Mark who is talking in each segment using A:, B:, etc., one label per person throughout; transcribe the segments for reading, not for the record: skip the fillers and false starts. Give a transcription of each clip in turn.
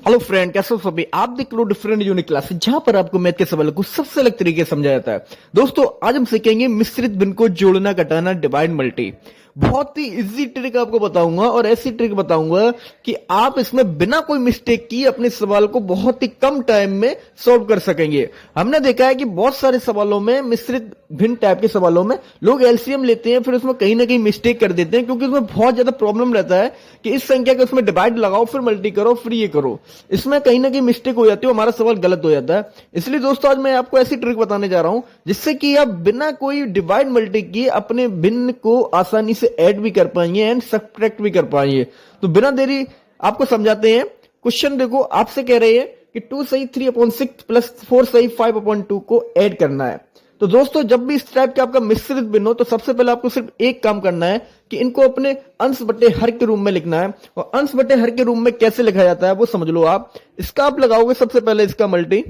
A: Hello friend, कैसे हो सभी। आप देख लो डिफरेंट यूनिक क्लास जहां पर आपको मैथ के सवालों को सबसे अलग तरीके से समझाया जाता है। दोस्तों आज हम सीखेंगे मिश्रित भिन्न को जोड़ना, घटाना, डिवाइड, मल्टी। बहुत ही इजी ट्रिक आपको बताऊंगा और ऐसी ट्रिक बताऊंगा कि आप इसमें बिना कोई मिस्टेक की अपने सवाल को बहुत ही कम टाइम में सॉल्व कर सकेंगे। हमने देखा है कि बहुत सारे सवालों में, मिश्रित भिन्न टाइप के सवालों में लोग एलसीएम लेते हैं, फिर उसमें कहीं ना कहीं मिस्टेक कर देते हैं, क्योंकि उसमें बहुत ज्यादा प्रॉब्लम रहता है कि इस संख्या के उसमें डिवाइड लगाओ, फिर मल्टी करो, फिर ये करो। इसमें कहीं ना कहीं मिस्टेक हो जाती है, हमारा सवाल गलत हो जाता है। इसलिए दोस्तों आज मैं आपको ऐसी ट्रिक बताने जा रहा हूं जिससे कि आप बिना कोई डिवाइड मल्टी किए अपने भिन्न को आसानी से ऐड भी कर पाएंगे एंड सब्ट्रैक्ट भी कर पाएंगे। तो बिना देरी आपको समझाते हैं। क्वेश्चन देखो, आपसे कह रहे हैं कि 2 सही 3/6 प्लस 4 सही 5/2 को ऐड करना है। तो दोस्तों जब भी इस टाइप के आपका मिश्रित भिन्न हो तो सबसे पहले आपको सिर्फ एक काम करना है कि इनको अपने अंश बटे हर के रूप में लिखना है। और अंश बटे हर के रूप में कैसे लिखा जाता है वो समझ लो आप। इसका आप लगाओगे सबसे पहले इसका मल्टी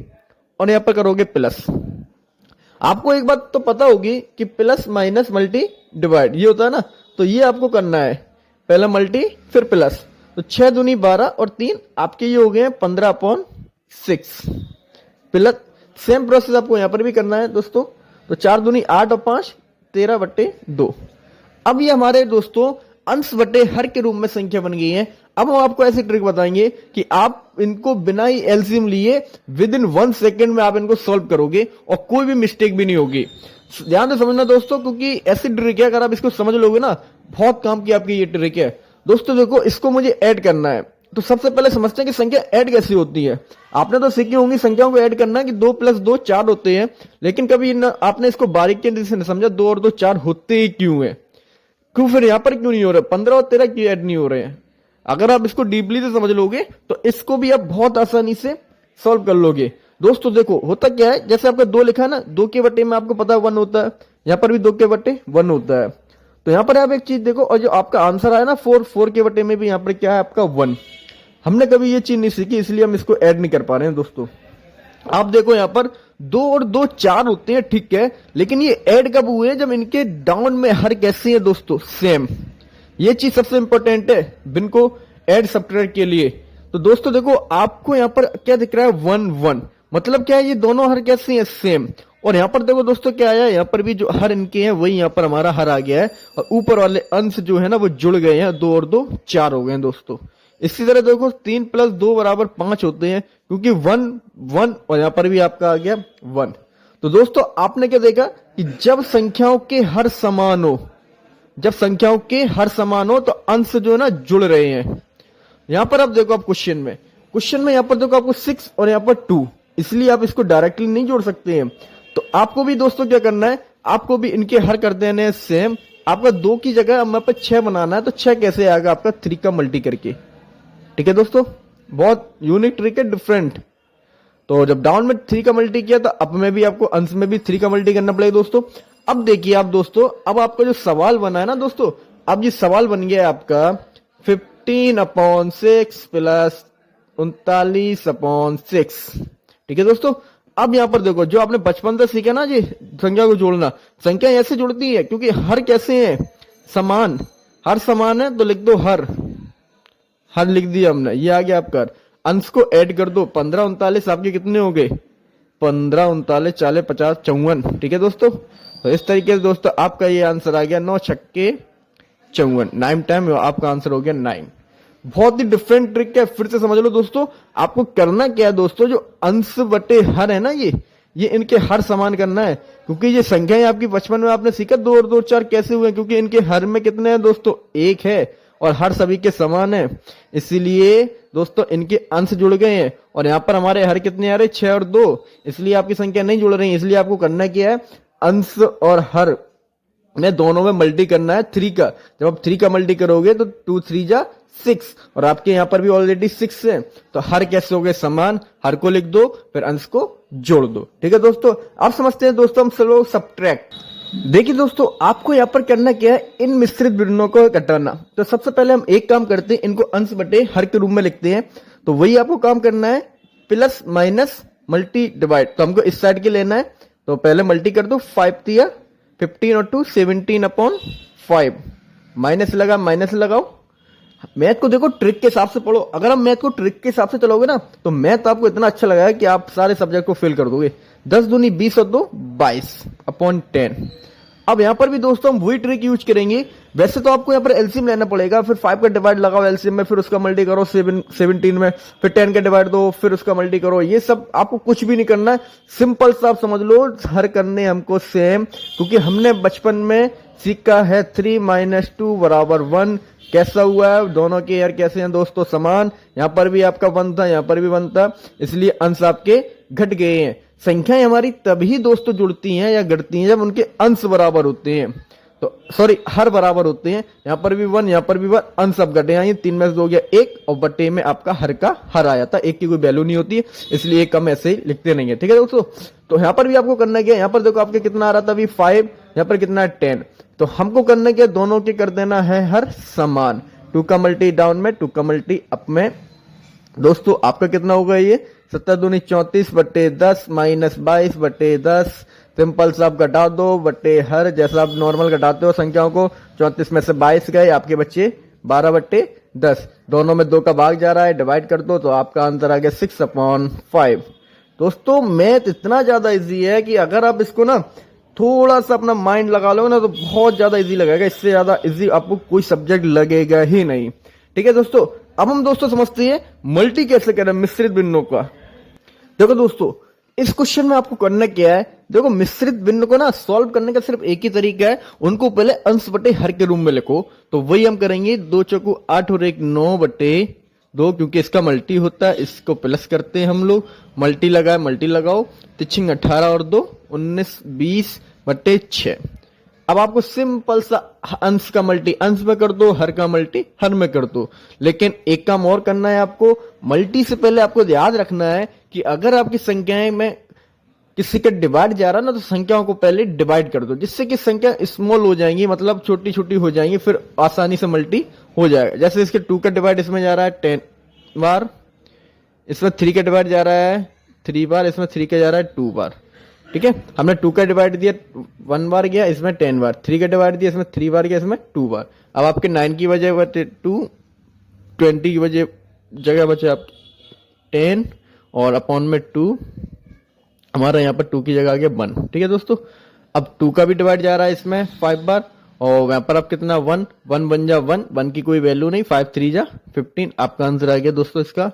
A: और यहां पर करोगे प्लस। आपको एक बात तो पता होगी कि प्लस माइनस मल्टी डिवाइड ये होता है ना, तो ये आपको करना है, पहला मल्टी फिर प्लस। तो 6 दूनी 12 और 3 आपके ये हो गए 15/6 प्लस। सेम प्रोसेस आपको यहां पर भी करना है दोस्तों। तो 4 दूनी 8 और 5 13/2। अब ये हमारे दोस्तों अंश बटे हर के रूप में संख्या बन गई है। अब हम आपको ऐसी ट्रिक बताएंगे कि आप इनको बिना ही एलसीएम लिए विद इन 1 सेकेंड में आप इनको सॉल्व करोगे और कोई भी मिस्टेक भी नहीं होगी। ध्यान से समझना दोस्तों, क्योंकि ऐसी ट्रिक है, अगर आप इसको समझ लोगे ना, बहुत काम की आपकी ये ट्रिक है। दोस्तों देखो, इसको मुझे ऐड करना है, तो सबसे पहले समझते हैं कि संख्या ऐड कैसी होती है। आपने तो सीखी होंगी संख्याओं को ऐड करना कि 2 + 2 4 होते हैं, लेकिन कभी आपने इसको बारीकी से समझा 2 और 2 4 होते ही क्यों है, क्यों फिर यहां पर क्यों नहीं हो रहे, 15 और 13 क्यों ऐड नहीं हो रहे हैं। अगर आप इसको डीपली से समझ लोगे तो इसको भी आप बहुत आसानी से सॉल्व कर लोगे। दोस्तों देखो होता क्या है, जैसे आपका 2 लिखा है ना, 2 के बटे में आपको पता है 1 होता है, यहां पर भी 2 के बटे 1 होता है। तो यहां पर आप एक चीज देखो, और जो आपका आंसर आया ना 4 के बटे में भी यहां पर क्या है आपका 1। हमने कभी ये चीज नहीं सीखी, इसलिए हम इसको ऐड नहीं कर पा रहे हैं दोस्तों। आप देखो यहां पर 2 और 2 4 होते हैं, ठीक है, लेकिन ये ऐड कब हुए, जब इनके डाउन में हर कैसे है दोस्तों, सेम। ये चीज सबसे इंपॉर्टेंट है भिन्न को ऐड सब्ट्रैक्ट के लिए। तो दोस्तों देखो, आपको यहां पर क्या दिख रहा है 1 1, मतलब क्या है, ये दोनों हर कैसे हैं, सेम। और यहां पर देखो दोस्तों क्या आया, यहां पर भी जो हर इनके हैं वही यहां पर हमारा हर आ गया है, और ऊपर वाले अंश जो है ना वो जुड़ गए हैं, 2 और 2 4 हो गए हैं दोस्तों। इसी तरह देखो 3 + 2 = 5 होते हैं, क्योंकि 1 1 और यहां पर भी आपका आ गया 1। तो दोस्तों आपने क्या देखा कि जब संख्याओं के हर समान हो, जब संख्याओं के हर समान हो तो अंश जो है ना जुड़ रहे हैं। यहां पर आप देखो, आप क्वेश्चन में यहां पर देखो आपको 6 और यहां पर 2, इसलिए आप इसको डायरेक्टली नहीं जोड़ सकते हैं। तो आपको भी दोस्तों क्या करना है, आपको भी इनके हर कर देने हैं सेम। आपका 2 की जगह हमें पर 6 बनाना है, तो 6 कैसे आएगा आपका 3 का मल्टी करके। ठीक है दोस्तों, बहुत यूनिक ट्रिक है, डिफरेंट। तो जब डाउन में 3 का मल्टी किया तो अप में भी आपको अंश में भी 3 का मल्टी करना पड़ेगा दोस्तों। अब देखिए आप दोस्तों, अब आपका जो सवाल बना है ना दोस्तों, अब ये सवाल बन गया आपका 15/6 प्लस 39/6। ठीक है दोस्तों, अब यहां पर देखो, जो आपने बचपन से सीखा ना जी संख्या को जोड़ना, संख्या ऐसे जुड़ती है क्योंकि हर कैसे है, समान। हर समान है तो लिख दो हर, हर लिख दिया हमने, ये आ गया आपका। अंश को ऐड कर दो, 15 39 आपके कितने हो गए, 15 39 40 50 54। ठीक है दोस्तों, तो इस तरीके से दोस्तों आपका ये आंसर आ गया 9 छक्के 54, 9 टाइम आपका आंसर हो गया 9। बहुत ही डिफरेंट ट्रिक है, फिर से समझ लो दोस्तों। आपको करना क्या है दोस्तों, जो अंश बटे हर है ना, ये इनके हर समान करना है, क्योंकि ये संख्याएं आपकी बचपन में आपने सीखा 2 और 2 4 कैसे हुए, क्योंकि इनके हर में कितने हैं दोस्तों, 1 है और हर सभी के समान है, इसीलिए दोस्तों इनके अंश जुड़ गए हैं। और यहाँ पर हमारे हर कितने आ रहे, 6 और 2, इसलिए आपकी संख्या नहीं जुड़ रही। इसलिए आपको करना क्या है, अंश और हर में दोनों में मल्टी करना है 3 का। जब आप 3 का मल्टी करोगे तो 2 3 जा 6, और आपके यहाँ पर भी ऑलरेडी 6 है, तो हर कैसे हो गए समान, हर को लिख दो फिर अंश को जोड़ दो। ठीक है दोस्तों, आप समझते हैं दोस्तों हम सब सब्ट्रैक्ट। देखिए दोस्तों, आपको यहाँ पर करना क्या है, इन मिश्रित भिन्नों को घटाना। तो सबसे पहले हम एक काम करते हैं, इनको अंश बटे हर के रूप में लिखते हैं। तो वही आपको काम करना है, प्लस माइनस मल्टी डिवाइड। तो हमको इस साइड के लेना है, तो पहले मल्टी कर दो, 5 दिया 15 और 2 17/5, माइनस लगा, माइनस लगाओ, मैथ को देखो ट्रिक के हिसाब से पढ़ो। अगर हम मैथ को ट्रिक के हिसाब से चलोगे ना तो मैथ आपको इतना अच्छा लगा है कि आप सारे सब्जेक्ट को फेल कर दोगे। 10 दूनी 20 और 2 22 अपॉन 10। अब यहां पर भी दोस्तों हम वही ट्रिक यूज करेंगे। वैसे तो आपको यहाँ पर एलसीएम लेना पड़ेगा, फिर 5 का डिवाइड लगाओ एलसीएम में, फिर उसका मल्टी करो 17 में, फिर 10 का डिवाइड दो, फिर उसका मल्टी करो। ये सब आपको कुछ भी नहीं करना है, सिंपल सा आप समझ लो, हर करने हमको सेम, क्योंकि हमने बचपन में सीखा है 3 - 2 = 1। कैसा हुआ है, दोनों के यार कैसे हैं दोस्तों, समान। यहां पर भी आपका 1 था, यहां पर भी 1 था, इसलिए अंश आपके घट गए हैं। संख्याएं हमारी तभी दोस्तों जुड़ती हैं या घटती हैं जब उनके अंश बराबर होते हैं, तो सॉरी हर बराबर होते हैं। यहां पर भी 1, यहां पर भी 1, अंश अब घटे हैं। 3 में से 2 गया 1 और बटे में आपका हर का हर आया था। 1 की कोई वैल्यू नहीं होती है, इसलिए कम ऐसे ही लिखते नहीं है। ठीक है दोस्तों, तो यहां पर भी आपको करना क्या है, यहां पर देखो आपके कितना आ रहा था अभी 5, यहां पर कितना है 10। तो हमको करना क्या, दोनों के कर देना है हर समान। 2 का मल्टी डाउन में, 2 का मल्टी अप में। दोस्तों आपका कितना होगा ये 7 दूनी 34 बटे 10 माइनस 22 बटे 10। सिंपल सा आप घटा दो बटे हर, जैसा आप नॉर्मल घटाते हो संख्याओं को। 34 में से 22 गए, आपके बच्चे 12 बटे 10। दोनों में 2 का भाग जा रहा है, डिवाइड कर दो तो आपका आंसर आ गया 6/5। दोस्तों मैथ इतना ज्यादा इजी है कि अगर आप इसको ना थोड़ा सा अपना माइंड लगा लो ना तो बहुत ज्यादा इजी लगेगा। इससे ज्यादा इजी आपको कोई सब्जेक्ट लगेगा ही नहीं। ठीक है दोस्तों, अब हम दोस्तों समझते हैं मल्टी कैसे करें मिश्रित भिन्नों का। देखो दोस्तों, इस क्वेश्चन में आपको करना क्या है, देखो मिश्रित भिन्न को ना सॉल्व करने का सिर्फ एक ही तरीका है, उनको पहले अंश बटे हर के रूप में लिखो। तो वही हम करेंगे, 2 चौको 8 और 1 9 बटे 2, क्योंकि इसका मल्टी होता है, इसको प्लस करते हैं हम लोग। मल्टी लगाए, मल्टी लगाओ, 18 और 2 19 20 बटे 6। अब आपको सिंपल सा अंश का मल्टी अंश में कर दो, हर का मल्टी हर में कर दो। लेकिन एक काम और करना है आपको, मल्टी से पहले आपको याद रखना है कि अगर आपकी संख्याएं में किसी का डिवाइड जा रहा है ना तो संख्याओं को पहले डिवाइड कर दो, जिससे कि संख्या स्मॉल हो जाएंगी, मतलब छोटी छोटी हो जाएंगी, फिर आसानी से मल्टी हो जाएगा। जैसे इसके 2 का डिवाइड इसमें जा रहा है 10 बार, इसमें 3 का डिवाइड जा रहा है 3 बार, इसमें 3 का जा रहा है 2 बार। ठीक है, हमने 2 का डिवाइड दिया 1 बार गया, इसमें 10 बार। 3 का डिवाइड दिया, इसमें 3 बार गया, इसमें 2 बार। अब आपके 9 की वजह बचे 2, 20 की वजह जगह बचे आप 10 और अपॉन में 2, हमारा यहाँ पर 2 की जगह आ गया 1। ठीक है दोस्तों, अब 2 का भी डिवाइड जा रहा है इसमें 5 बार, और यहाँ पर आप कितना 1 1 बन जा 1 1 की कोई वैल्यू नहीं, 5 3 जा 15। आपका आंसर आ गया दोस्तों इसका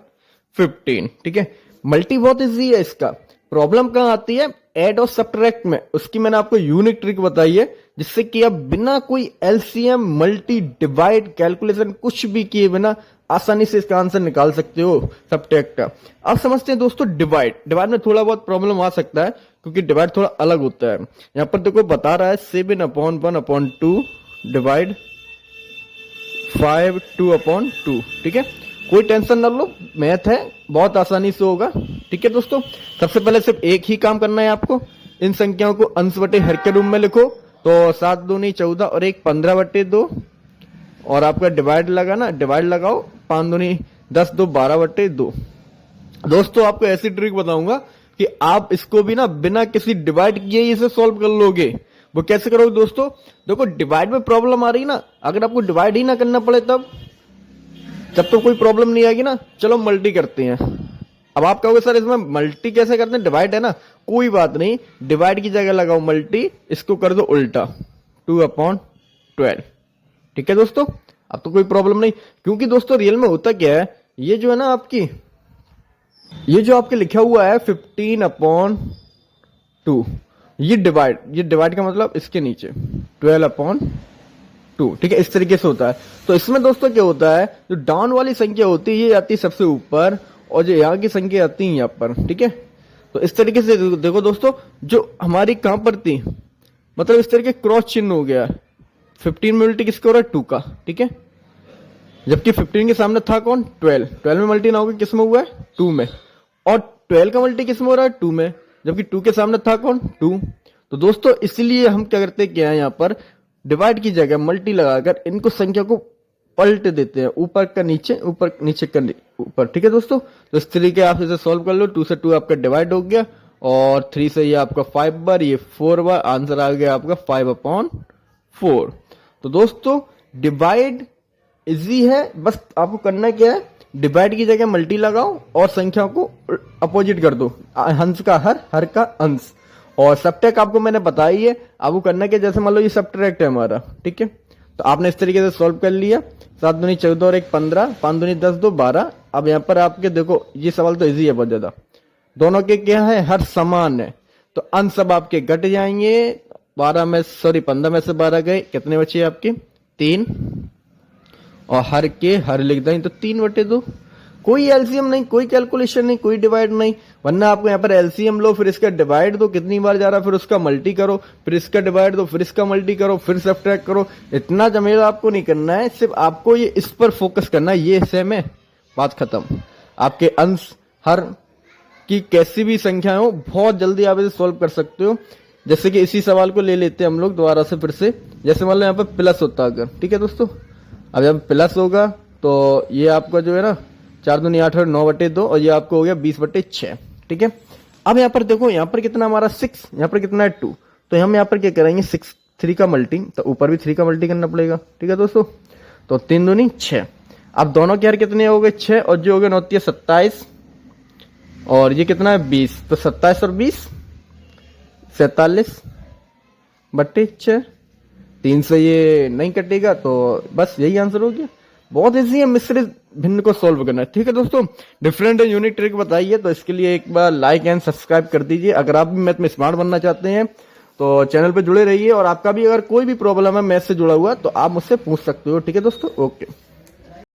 A: 15। ठीक है, मल्टी बहुत इजी है। इसका प्रॉब्लम कहाँ आती है, ऐड और सब्ट्रैक्ट में। उसकी मैंने आपको यूनिक ट्रिक बताई है, जिससे कि आप बिना कोई एलसीएम मल्टी डिवाइड कैलकुलेशन कुछ भी किए बिना आसानी से इसका आंसर निकाल सकते हो सब्ट्रैक्ट का। अब समझते हैं दोस्तों डिवाइड। डिवाइड में थोड़ा बहुत प्रॉब्लम आ सकता है, क्योंकि डिवाइड थोड़ा अलग होता है। यहां पर देखो बता रहा है 7/1/2 डिवाइड 5 2/2। ठीक है, कोई टेंशन ना लो, मैथ है, बहुत आसानी से होगा। ठीक है दोस्तों, सबसे पहले सिर्फ एक ही काम करना है आपको, इन संख्याओं को अंश बटे हर के रूप में लिखो। तो 7 दूनी 14 और 1 15 बटे 2, और आपका डिवाइड लगा ना, डिवाइड लगाओ, 5 दूनी 10 2 12 बटे 2। दोस्तों आपको ऐसी ट्रिक बताऊंगा कि आप इसको भी ना बिना किसी डिवाइड किए ही इसे सॉल्व कर लोगे। वो कैसे करोगे दोस्तों, देखो डिवाइड में प्रॉब्लम आ रही ना, अगर आपको डिवाइड ही ना करना पड़े जब तो कोई प्रॉब्लम नहीं आएगी ना। चलो मल्टी करते हैं। अब आप कहोगे सर इसमें मल्टी कैसे करते हैं, डिवाइड है ना, कोई बात नहीं, डिवाइड की जगह लगाओ मल्टी, इसको कर दो उल्टा 2/12। ठीक है दोस्तों, अब तो कोई प्रॉब्लम नहीं, क्योंकि दोस्तों रियल में होता क्या है, ये जो है ना आपकी, ये जो आपके लिखा हुआ है 15/2, ये डिवाइड का मतलब इसके नीचे 12/2। ठीक है, इस तरीके से होता है। तो इसमें दोस्तों क्या होता है, जो डाउन वाली संख्या होती है ये आती है सबसे ऊपर, और जो यहाँ की संख्या आती है यहाँ पर। ठीक है, तो इस तरीके से देखो दोस्तों, जो हमारी कहां पर थी, मतलब इस तरीके क्रॉस चिन्ह हो गया। 15 में उल्टी किसका हो रहा है, 2 का। ठीक है, जबकि 15 के सामने था कौन, 12 में मल्टी ना होगी किस में हुआ है, 2 में, और 12 का मल्टी किस में हो रहा है, 2 में, जबकि 2 के सामने था कौन, 2। तो दोस्तों इसलिए हम क्या करते हैं, क्या है, यहाँ पर डिवाइड की जगह मल्टी लगाकर इनको संख्या को पलट देते हैं, ऊपर का नीचे, ऊपर नीचे का ऊपर। ठीक है दोस्तों, तो इस तरीके आप इसे सॉल्व कर लो। 2 से 2 आपका डिवाइड हो गया, और 3 से ये आपका 5 बार, ये 4 बार, आंसर आ गया आपका 5/4। तो दोस्तों डिवाइड इजी है, बस आपको करना क्या है, डिवाइड की जगह मल्टी लगाओ और संख्याओं को अपोजिट कर दो, हंस का हर, हर का अंश। और सबट्रैक्ट आपको मैंने बताया ही है, आपको करना क्या, जैसे मान लो ये सबट्रैक्ट है हमारा, ठीक है, तो आपने इस तरीके से सॉल्व कर लिया। 7 दूनी 14 और 1 15, 5 दूनी 10 2 12। अब यहाँ पर आपके देखो ये सवाल तो इजी है बहुत ज्यादा, दोनों के क्या है, हर समान है, तो अंश सब आपके घट जाएंगे। 15 में से 12 गए, कितने बचे आपके, 3, और हर के हर लिख दें तो 3/2। कोई एलसीएम नहीं, कोई कैलकुलेशन नहीं, कोई डिवाइड नहीं, वरना आपको यहाँ पर एलसीएम लो, फिर इसका डिवाइड दो, कितनी बार जा रहा है, फिर उसका मल्टी करो, फिर इसका डिवाइड दो, फिर इसका मल्टी करो, फिर सब्ट्रैक्ट करो। इतना झमेला आपको नहीं करना है, सिर्फ आपको ये इस पर फोकस करना है, ये हिस्से में बात खत्म। आपके अंश हर की कैसी भी संख्या हो, बहुत जल्दी आप इसे सॉल्व कर सकते हो। जैसे कि इसी सवाल को ले लेते हैं हम लोग दोबारा से फिर से, जैसे मान लो यहाँ पर प्लस होता अगर, ठीक है दोस्तों, अब जब प्लस होगा तो ये आपका जो है ना 4 दूनी 8 और 9/2, और ये आपको हो गया 20/6, ठीक है। अब यहाँ पर देखो, यहाँ पर कितना हमारा 6, यहाँ पर कितना है 2, तो हम यहाँ पर क्या करेंगे, 6 3 का मल्टी, तो ऊपर भी 3 का मल्टी करना पड़ेगा, ठीक है दोस्तों। तो 3 दूनी 6, अब दोनों के यार कितने हो गए 6, और जो हो गए 9 27, और ये कितना है 20, तो 27 और 20 47/6। 3 से ये नहीं कटेगा, तो बस यही आंसर हो गया। बहुत इजी है मिश्रित भिन्न को सॉल्व करना, ठीक है दोस्तों। डिफरेंट एंड यूनिक ट्रिक बताइए, तो इसके लिए एक बार लाइक एंड सब्सक्राइब कर दीजिए। अगर आप भी मैथ में स्मार्ट बनना चाहते हैं तो चैनल पे जुड़े रहिए, और आपका भी अगर कोई भी प्रॉब्लम है मैथ से जुड़ा हुआ तो आप मुझसे पूछ सकते हो, ठीक है दोस्तों। ओके।